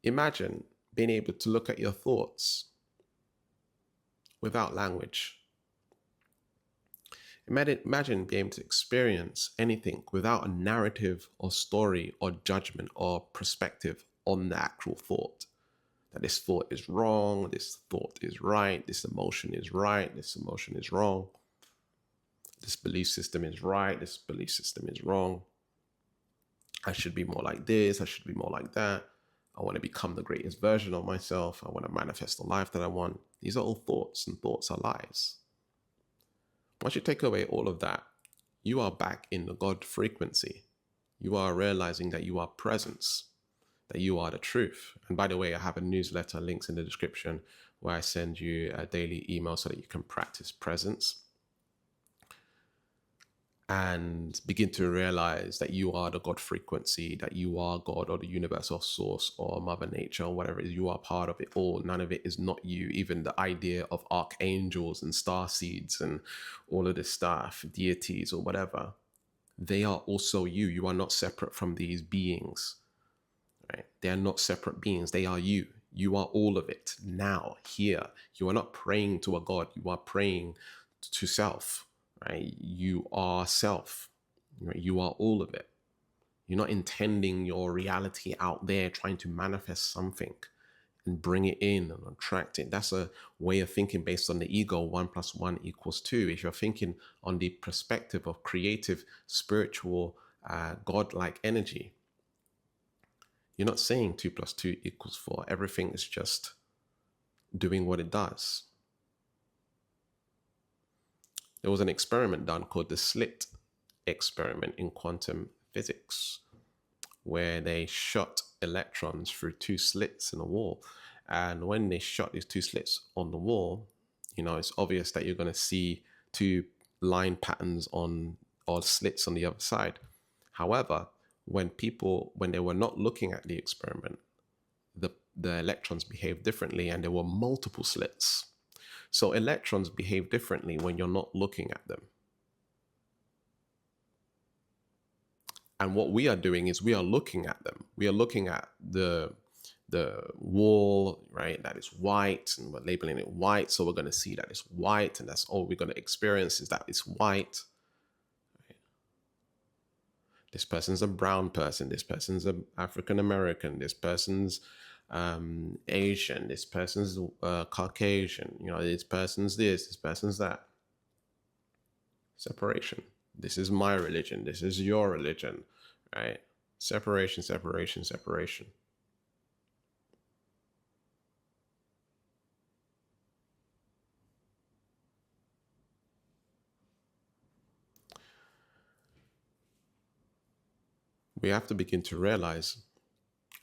Imagine being able to look at your thoughts without language. Imagine being able to experience anything without a narrative or story or judgment or perspective on the actual thought. That this thought is wrong, this thought is right, this emotion is right, this emotion is wrong, this belief system is right, this belief system is wrong. I should be more like this, I should be more like that. I want to become the greatest version of myself. I want to manifest the life that I want. These are all thoughts, and thoughts are lies. Once you take away all of that, you are back in the God frequency. You are realizing that you are presence, that you are the truth. And by the way, I have a newsletter, links in the description, where I send you a daily email so that you can practice presence and begin to realize that you are the God frequency, that you are God or the universe or source or Mother Nature or whatever it is. You are part of it all. None of it is not you. Even the idea of archangels and star seeds and all of this stuff, deities or whatever, they are also you. You are not separate from these beings, right? They are not separate beings. They are you. You are all of it now, here. You are not praying to a God. You are praying to self. Right? You are self. Right? You are all of it. You're not intending your reality out there, trying to manifest something and bring it in and attract it. That's a way of thinking based on the ego. 1 + 1 = 2. If you're thinking on the perspective of creative, spiritual, God-like energy, you're not saying 2 + 2 = 4. Everything is just doing what it does. There was an experiment done called the slit experiment in quantum physics, where they shot electrons through two slits in a wall. And when they shot these two slits on the wall, it's obvious that you're going to see two line patterns or slits on the other side. However, when they were not looking at the experiment, the electrons behaved differently and there were multiple slits. So electrons behave differently when you're not looking at them. And what we are doing is we are looking at them. We are looking at the wall, right? That is white, and we're labeling it white. So we're going to see that it's white, and that's all we're going to experience is that it's white. Right? This person's a brown person. This person's an African American. This person's Asian. This person's Caucasian. This person's this person's that. Separation. This is my religion. This is your religion, right? Separation, separation, separation. We have to begin to realize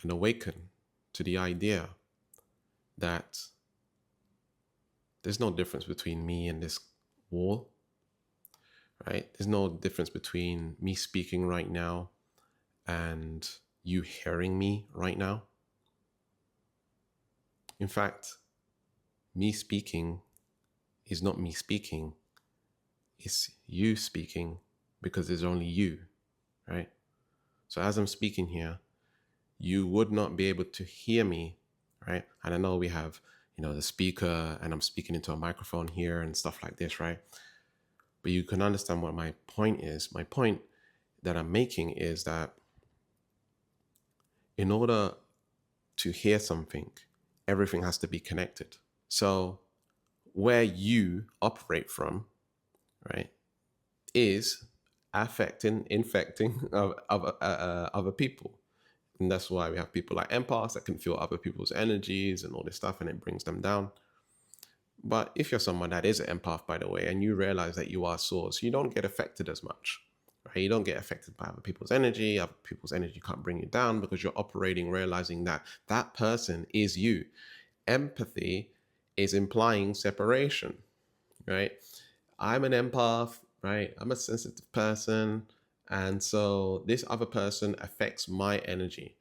and awaken to the idea that there's no difference between me and this wall, right? There's no difference between me speaking right now and you hearing me right now. In fact, me speaking is not me speaking. It's you speaking because there's only you, right? So as I'm speaking here, you would not be able to hear me, right? And I know we have, the speaker and I'm speaking into a microphone here and stuff like this, right? But you can understand what my point is. My point that I'm making is that in order to hear something, everything has to be connected. So where you operate from, right, is infecting other people. And that's why we have people like empaths that can feel other people's energies and all this stuff, and it brings them down. But if you're someone that is an empath, by the way, and you realize that you are source, you don't get affected as much. Right? You don't get affected by other people's energy. Other people's energy can't bring you down because you're operating, realizing that that person is you. Empathy is implying separation, right? I'm an empath, right? I'm a sensitive person. And so this other person affects my energy.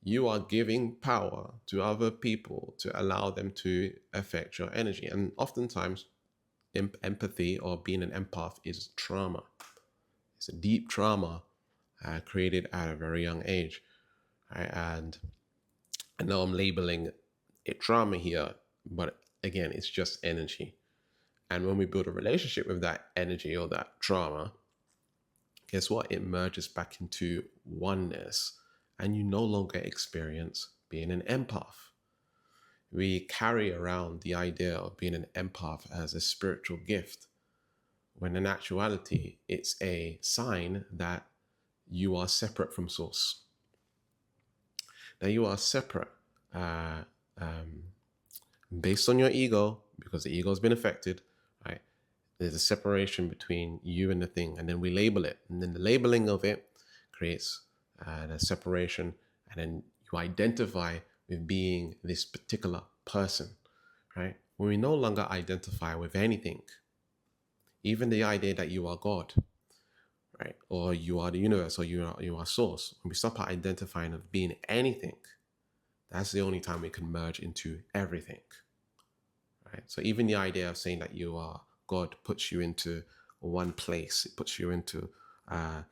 You are giving power to other people to allow them to affect your energy. And oftentimes, empathy or being an empath is trauma. It's a deep trauma created at a very young age. Right? And I know I'm labeling it drama here, but again, it's just energy. And when we build a relationship with that energy or that drama, guess what? It merges back into oneness, and you no longer experience being an empath. We carry around the idea of being an empath as a spiritual gift, when in actuality, it's a sign that you are separate from source, that you are separate uh, um, based on your ego, because the ego has been affected, right? There's a separation between you and the thing, and then we label it, and then the labeling of it creates the separation, and then you identify with being this particular person, right? When we no longer identify with anything, even the idea that you are God, right, or you are the universe, or you are source, when we stop identifying of being anything, that's the only time we can merge into everything, right? So even the idea of saying that you are God puts you into one place. It puts you into uh,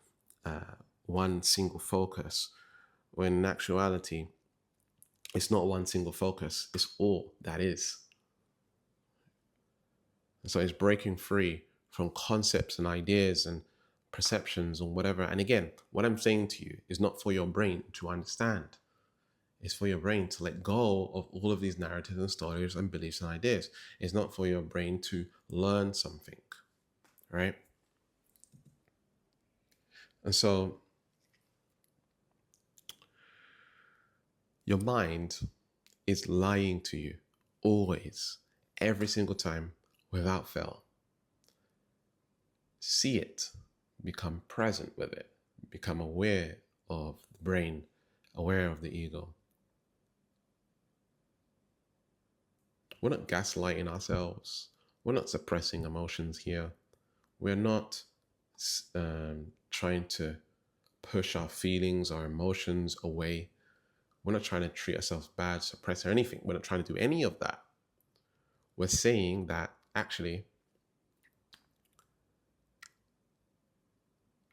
one single focus, when in actuality, it's not one single focus. It's all that is. And so it's breaking free from concepts and ideas and perceptions and whatever. And again, what I'm saying to you is not for your brain to understand. It's for your brain to let go of all of these narratives and stories and beliefs and ideas. It's not for your brain to learn something, right? And so your mind is lying to you always, every single time, without fail. See it, become present with it, become aware of the brain, aware of the ego. We're not gaslighting ourselves. We're not suppressing emotions here. We're not trying to push our feelings, our emotions away. We're not trying to treat ourselves bad, suppress, or anything. We're not trying to do any of that. We're saying that actually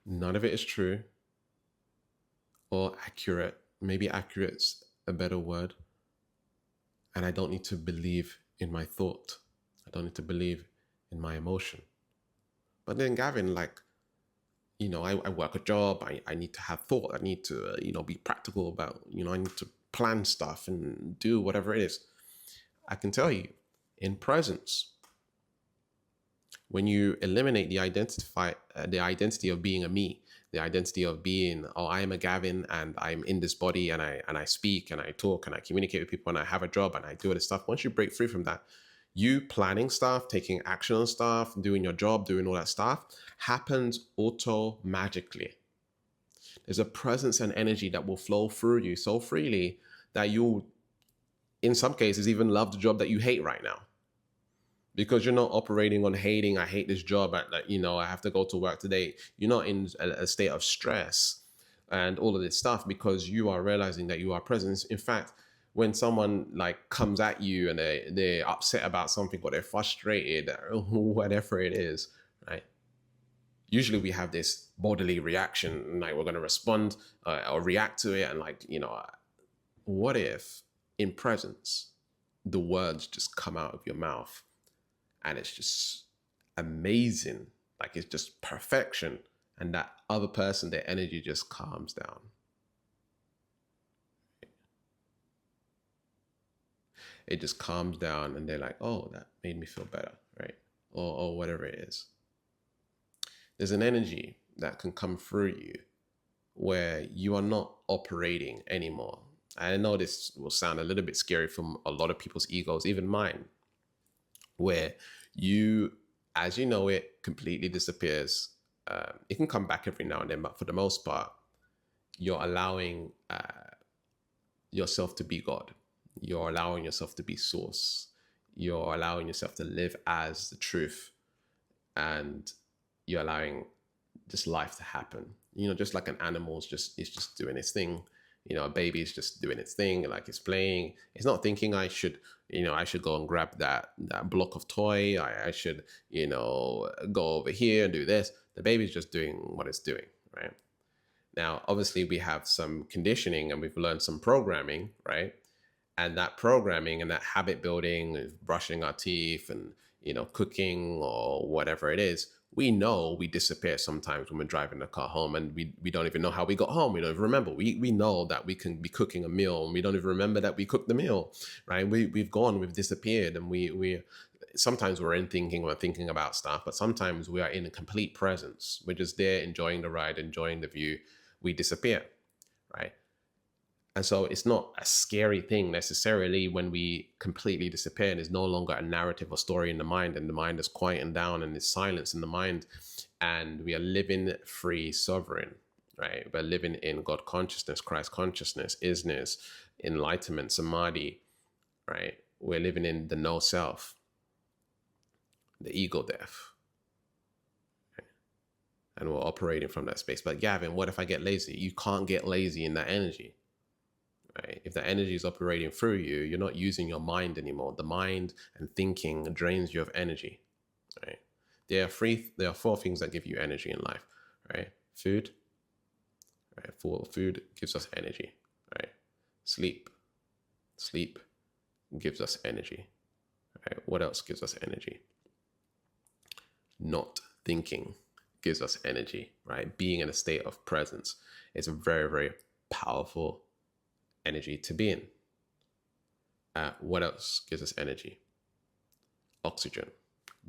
none of it is true or accurate. Maybe accurate's a better word. And I don't need to believe in my thought. I don't need to believe in my emotion. But then, Gavin, like, I work a job. I need to have thought. I need to, be practical about, I need to plan stuff and do whatever it is. I can tell you, in presence, when you eliminate the identity of being a me, the identity of being, oh, I am a Gavin and I'm in this body and I speak and I talk and I communicate with people and I have a job and I do all this stuff. Once you break free from that, you planning stuff, taking action on stuff, doing your job, doing all that stuff happens magically. There's a presence and energy that will flow through you so freely that you'll, in some cases, even love the job that you hate right now. Because you're not operating on hating, I hate this job, I have to go to work today. You're not in a state of stress and all of this stuff, because you are realizing that you are present. In fact, when someone like comes at you and they're upset about something or they're frustrated or whatever it is, right? Usually we have this bodily reaction, like we're going to respond or react to it. And what if in presence, the words just come out of your mouth and it's just amazing, like it's just perfection, and that other person, their energy just calms down. It just calms down and they're like, oh, that made me feel better, right? Or whatever it is. There's an energy that can come through you where you are not operating anymore. I know this will sound a little bit scary from a lot of people's egos, even mine, where you, as you know it, completely disappears. It can come back every now and then, but for the most part, you're allowing yourself to be God. You're allowing yourself to be source. You're allowing yourself to live as the truth. And you're allowing just life to happen. Just like an animal's it's just doing its thing. A baby is just doing its thing, like it's playing. It's not thinking I should go and grab that block of toy. I should, go over here and do this. The baby's just doing what it's doing, right? Now, obviously we have some conditioning and we've learned some programming, right? And that programming and that habit building, brushing our teeth and, cooking or whatever it is, we know we disappear sometimes when we're driving the car home, and we don't even know how we got home. We don't even remember. We know that we can be cooking a meal and we don't even remember that we cooked the meal, right? We've disappeared, and we sometimes we're thinking about stuff, but sometimes we are in a complete presence. We're just there enjoying the ride, enjoying the view. We disappear, right? And so it's not a scary thing necessarily when we completely disappear, and there's no longer a narrative or story in the mind, and the mind is quieting down and there's silence in the mind, and we are living free, sovereign, right? We're living in God consciousness, Christ consciousness, isness, enlightenment, samadhi, right? We're living in the no self, the ego death, right? And we're operating from that space. But Gavin, what if I get lazy? You can't get lazy in that energy. Right? If the energy is operating through you, you're not using your mind anymore. The mind and thinking drains you of energy. Right? There are four things that give you energy in life. Right? Food. Right? Food gives us energy. Right? Sleep. Sleep gives us energy. Right? What else gives us energy? Not thinking gives us energy. Right? Being in a state of presence is a very, very powerful energy to be in. What else gives us energy? Oxygen,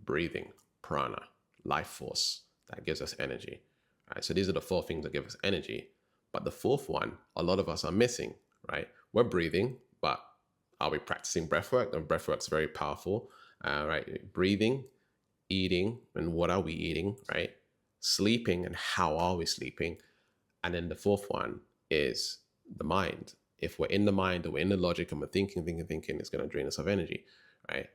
breathing, prana, life force, that gives us energy. Right? So these are the four things that give us energy. But the fourth one, a lot of us are missing, right? We're breathing, but are we practicing breath work? And breath work's very powerful, right? Breathing, eating, and what are we eating, right? Sleeping, and how are we sleeping? And then the fourth one is the mind. If we're in the mind or we're in the logic and we're thinking, it's going to drain us of energy, right?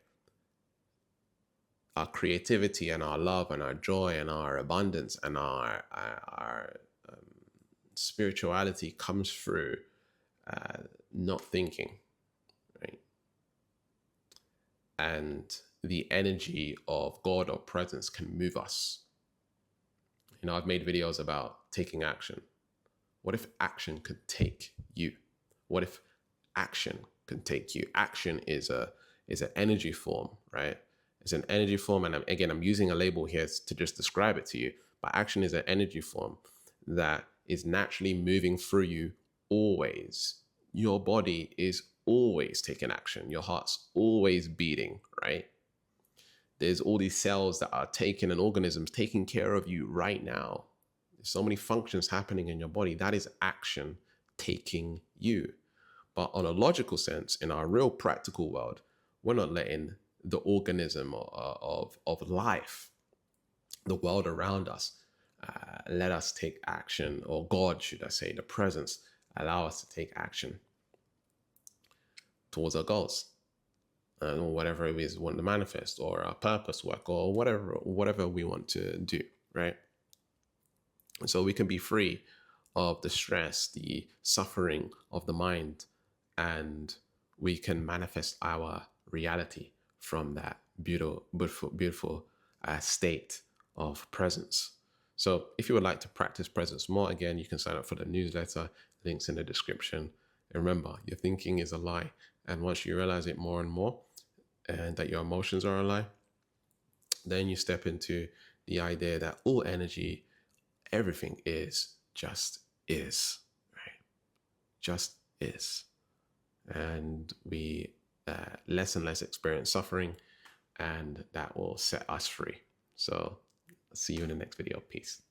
Our creativity and our love and our joy and our abundance and our spirituality comes through not thinking, right? And the energy of God or presence can move us. I've made videos about taking action. What if action could take you? What if action can take you? Action is an energy form, right? It's an energy form, and I'm using a label here to just describe it to you. But action is an energy form that is naturally moving through you always. Your body is always taking action. Your heart's always beating, right? There's all these cells that are taking, and organisms taking care of you right now. There's so many functions happening in your body. That is action taking you. But on a logical sense, in our real practical world, we're not letting the organism of life, the world around us, let us take action, or God, should I say, the presence, allow us to take action towards our goals, or whatever it is we want to manifest, or our purpose work, or whatever we want to do, right? So we can be free of the stress, the suffering of the mind, and we can manifest our reality from that beautiful state of presence. So if you would like to practice presence more, again, you can sign up for the newsletter, links in the description. And remember, your thinking is a lie. And once you realize it more and more, and that your emotions are a lie, then you step into the idea that all energy, everything just is, right? Just is. And we less and less experience suffering, and that will set us free. So see you in the next video. Peace.